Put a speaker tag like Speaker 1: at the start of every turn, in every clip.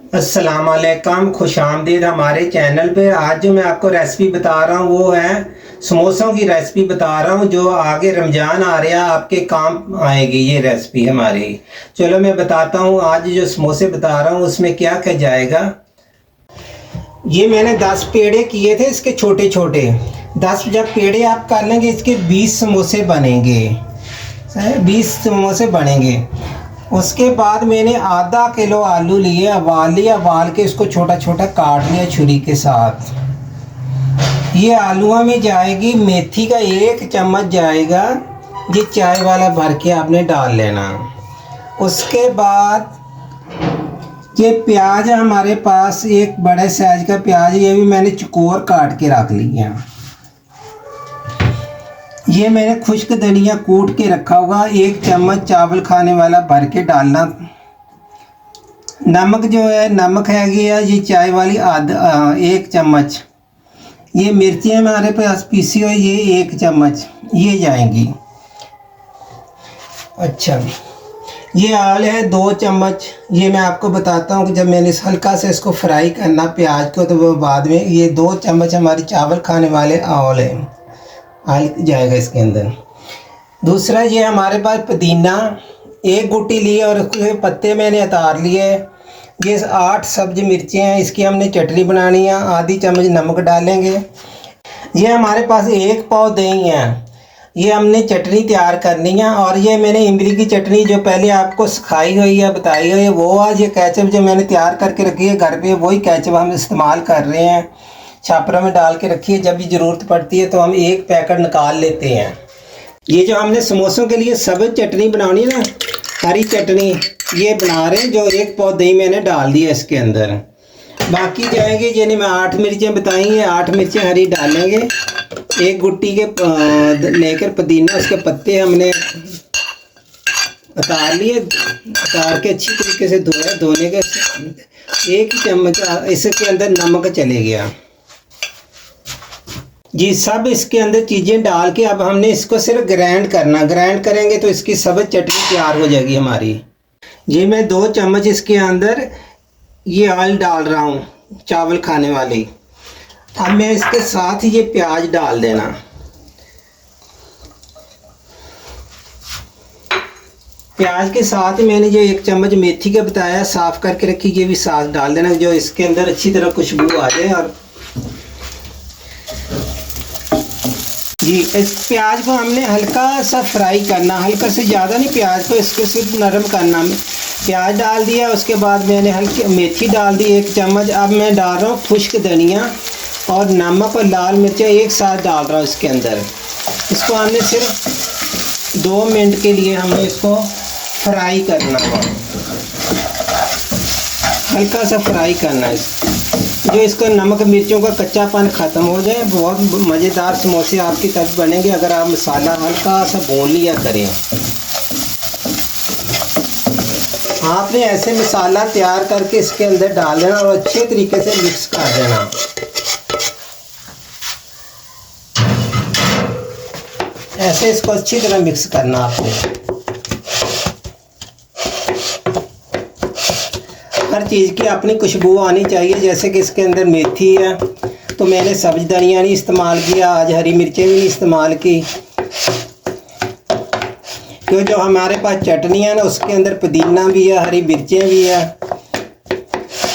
Speaker 1: अस्सलाम वालेकुम, खुश आमदीद हमारे चैनल पे। आज जो मैं आपको रेसिपी बता रहा हूँ वो है समोसों की रेसिपी बता रहा हूँ, जो आगे रमज़ान आ रहा है, आपके काम आएगी ये रेसिपी हमारी। चलो मैं बताता हूँ। आज जो समोसे बता रहा हूँ उसमें क्या क्या जाएगा। ये मैंने 10 पेड़े किए थे इसके छोटे छोटे। 10 जब पेड़े आप कर लेंगे इसके 20 समोसे बनेंगे। 20 समोसे बनेंगे। उसके बाद मैंने आधा किलो आलू लिए, उबाल लिया, उबाल के इसको छोटा छोटा काट लिया छुरी के साथ। ये आलूओं में जाएगी मेथी का 1 चम्मच जाएगा, ये चाय वाला भर के आपने डाल लेना। उसके बाद ये प्याज है हमारे पास, एक बड़े साइज का प्याज, ये भी मैंने चौकोर काट के रख लिया। ये मैंने खुश्क धनिया कूट के रखा होगा, 1 चम्मच चावल खाने वाला भर के डालना। नमक जो है, नमक है ये चाय वाली 1 चम्मच। ये मिर्ची हमारे पास पीसी हुई, ये 1 चम्मच ये जाएंगी। अच्छा, ये आल है 2 चम्मच। ये मैं आपको बताता हूँ कि जब मैंने हल्का से इसको फ्राई करना प्याज को, तो वो बाद में ये 2 चम्मच हमारी चावल खाने वाले आल है, आल जाएगा इसके अंदर। दूसरा ये हमारे पास पुदीना 1 गुट्टी ली और उसके पत्ते मैंने उतार लिए। ये 8 सब्ज मिर्चें हैं, इसकी हमने चटनी बनानी है। आधी चम्मच नमक डालेंगे। ये हमारे पास 1 पाव दही है, ये हमने चटनी तैयार करनी है। और ये मैंने इमली की चटनी जो पहले आपको सिखाई हुई है, बताई हुई है, वो आज ये केचप जो मैंने तैयार करके रखी है घर पे, वही केचप हम इस्तेमाल कर रहे हैं। छापरों में डाल के रखी है, जब भी ज़रूरत पड़ती है तो हम 1 पैकेट निकाल लेते हैं। ये जो हमने समोसों के लिए सब्ज़ चटनी बनानी है ना, हरी चटनी, ये बना रहे हैं। जो 1 पाव दही मैंने डाल दिया इसके अंदर। बाकी जाएंगे, यानी मैं 8 मिर्चें बताई हैं, 8 मिर्चें हरी डालेंगे। 1 गुट्टी के लेकर पुदीना, उसके पत्ते हमने उतार लिए, उतार के अच्छी तरीके से धोया। धोने के 1 चम्मच इसके अंदर नमक चले गया जी। सब इसके अंदर चीज़ें डाल के अब हमने इसको सिर्फ ग्राइंड करना। ग्राइंड करेंगे तो इसकी सब चटनी तैयार हो जाएगी हमारी। जी मैं 2 चम्मच इसके अंदर ये ऑयल डाल रहा हूँ, चावल खाने वाली। अब मैं इसके साथ ये प्याज डाल देना। प्याज के साथ मैंने जो 1 चम्मच मेथी का बताया साफ़ करके रखी, ये भी साथ डाल देना, जो इसके अंदर अच्छी तरह खुशबू आ जाए। और जी इस प्याज को हमने हल्का सा फ्राई करना, हल्का से ज़्यादा नहीं, प्याज को इसको सिर्फ नरम करना। प्याज डाल दिया, उसके बाद मैंने हल्की मेथी डाल दी 1 चम्मच। अब मैं डाल रहा हूँ खुश्क धनिया और नमक और लाल मिर्चें एक साथ डाल रहा हूँ इसके अंदर। इसको हमने सिर्फ 2 मिनट के लिए हमने इसको फ्राई करना है, हल्का सा फ्राई करना है, जो इसका नमक मिर्चों का कच्चापन ख़त्म हो जाए। बहुत मज़ेदार समोसे आपकी तरफ बनेंगे अगर आप मसाला हल्का सा भून लिया करें। आपने ऐसे मसाला तैयार करके इसके अंदर डाल देना और अच्छे तरीके से मिक्स कर देना। ऐसे इसको अच्छी तरह मिक्स करना आपने। हर चीज़ की अपनी खुशबू आनी चाहिए। जैसे कि इसके अंदर मेथी है तो मैंने सब्ज़ धनिया नहीं इस्तेमाल किया, आज हरी मिर्चें भी नहीं इस्तेमाल की, क्योंकि जो हमारे पास चटनी है ना उसके अंदर पुदीना भी है, हरी मिर्चें भी है,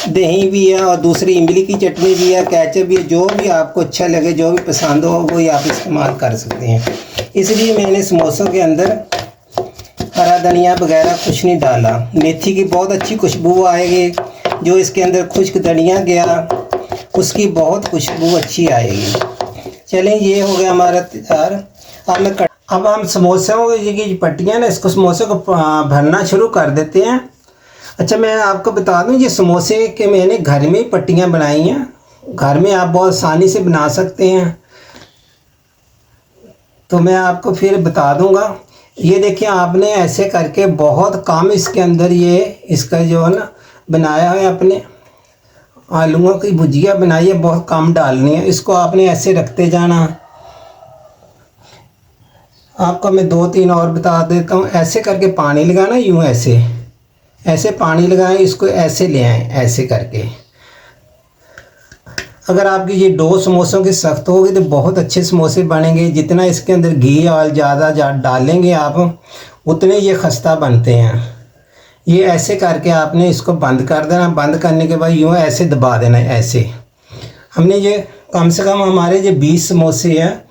Speaker 1: दही भी है और दूसरी इमली की चटनी भी है, केचप भी है। जो भी आपको अच्छा लगे, जो भी पसंद हो वही आप इस्तेमाल कर सकते हैं। इसलिए मैंने समोसों के अंदर हरा धनिया वगैरह कुछ नहीं डाला। मेथी की बहुत अच्छी खुशबू आएगी, जो इसके अंदर खुश्क धनिया गया उसकी बहुत खुशबू अच्छी आएगी। चलें, ये हो गया हमारा तैयार। अब हम समोसों की पट्टियाँ ना, इसको समोसे को भरना शुरू कर देते हैं। अच्छा मैं आपको बता दूं, ये समोसे के मैंने घर में ही पट्टियाँ बनाई हैं। घर में आप बहुत आसानी से बना सकते हैं, तो मैं आपको फिर बता दूंगा। ये देखिए, आपने ऐसे करके बहुत कम इसके अंदर ये इसका जो है ना बनाया है, अपने आलूओं की भुजिया बनाई है, बहुत कम डालनी है। इसको आपने ऐसे रखते जाना। आपको मैं 2-3 और बता देता हूँ। ऐसे करके पानी लगाना, यूँ ऐसे ऐसे पानी लगाएं, इसको ऐसे ले आएं, ऐसे करके। अगर आपकी ये डो समोसों की सख्त होगी तो बहुत अच्छे समोसे बनेंगे। जितना इसके अंदर घी ऑयल ज़्यादा डालेंगे आप, उतने ये खस्ता बनते हैं। ये ऐसे करके आपने इसको बंद कर देना। बंद करने के बाद यूँ ऐसे दबा देना, ऐसे। हमने ये कम से कम हमारे जो 20 समोसे हैं,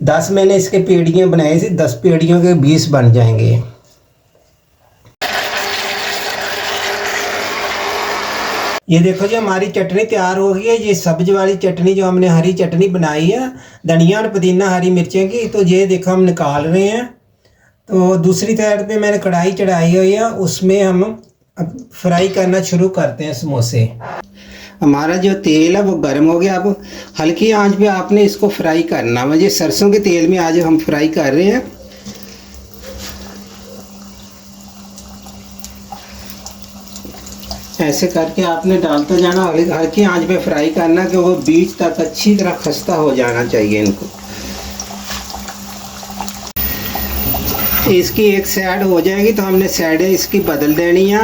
Speaker 1: 10 मैंने इसके पेड़ियाँ बनाई थी, 10 पेड़ियों के 20 बन जाएंगे। ये देखो जी हमारी चटनी तैयार हो गई है। ये सब्ज वाली चटनी जो हमने हरी चटनी बनाई है, धनिया और पुदीना हरी मिर्चें की, तो ये देखो हम निकाल रहे हैं। तो दूसरी साइड पे मैंने कढ़ाई चढ़ाई हुई है, उसमें हम अब फ्राई करना शुरू करते हैं समोसे। हमारा जो तेल है वो गर्म हो गया। अब हल्की आंच पे आपने इसको फ्राई करना। मुझे सरसों के तेल में आज हम फ्राई कर रहे हैं। ऐसे करके आपने डालते जाना, हल्की आंच पे फ्राई करना कि वो बीच तक अच्छी तरह खस्ता हो जाना चाहिए इनको। इसकी एक साइड हो जाएगी तो हमने साइडें इसकी बदल देनी है।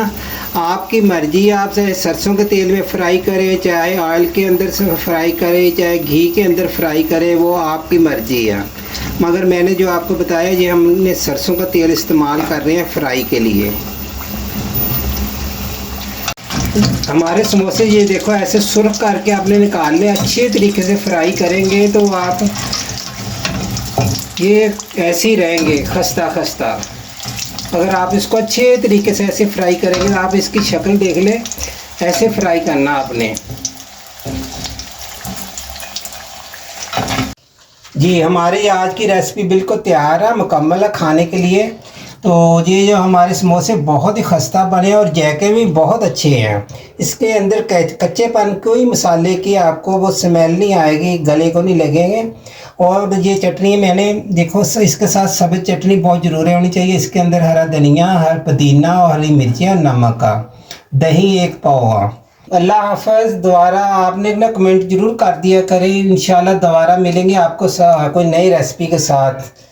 Speaker 1: आपकी मर्जी है, आप चाहे सरसों के तेल में फ्राई करें, चाहे ऑयल के अंदर से फ्राई करें, चाहे घी के अंदर फ्राई करें, वो आपकी मर्जी है। मगर मैंने जो आपको बताया, ये हमने सरसों का तेल इस्तेमाल कर रहे हैं फ्राई के लिए। हमारे समोसे ये देखो ऐसे सुर्ख करके आपने निकालने, अच्छे तरीके से फ्राई करेंगे तो आप ये ऐसे ही रहेंगे खस्ता खस्ता। अगर आप इसको अच्छे तरीके से ऐसे फ्राई करेंगे, आप इसकी शक्ल देख लें, ऐसे फ्राई करना आपने। जी हमारी आज की रेसिपी बिल्कुल तैयार है, मुकम्मल है खाने के लिए। तो ये जो हमारे समोसे बहुत ही खस्ता बने और जायके भी बहुत अच्छे हैं। इसके अंदर कच्चेपन कोई मसाले की आपको वो स्मेल नहीं आएगी, गले को नहीं लगेंगे। और ये चटनी मैंने देखो इसके साथ सब्ज़ चटनी बहुत ज़रूरी होनी चाहिए। इसके अंदर हरा धनिया, हरा पुदीना और हरी मिर्चियाँ, नमक का, दही 1 पाव। अल्लाह हाफ़िज़। दोबारा आपने ना कमेंट ज़रूर कर दिया करें। इंशाल्लाह दोबारा मिलेंगे आपको कोई नई रेसिपी के साथ।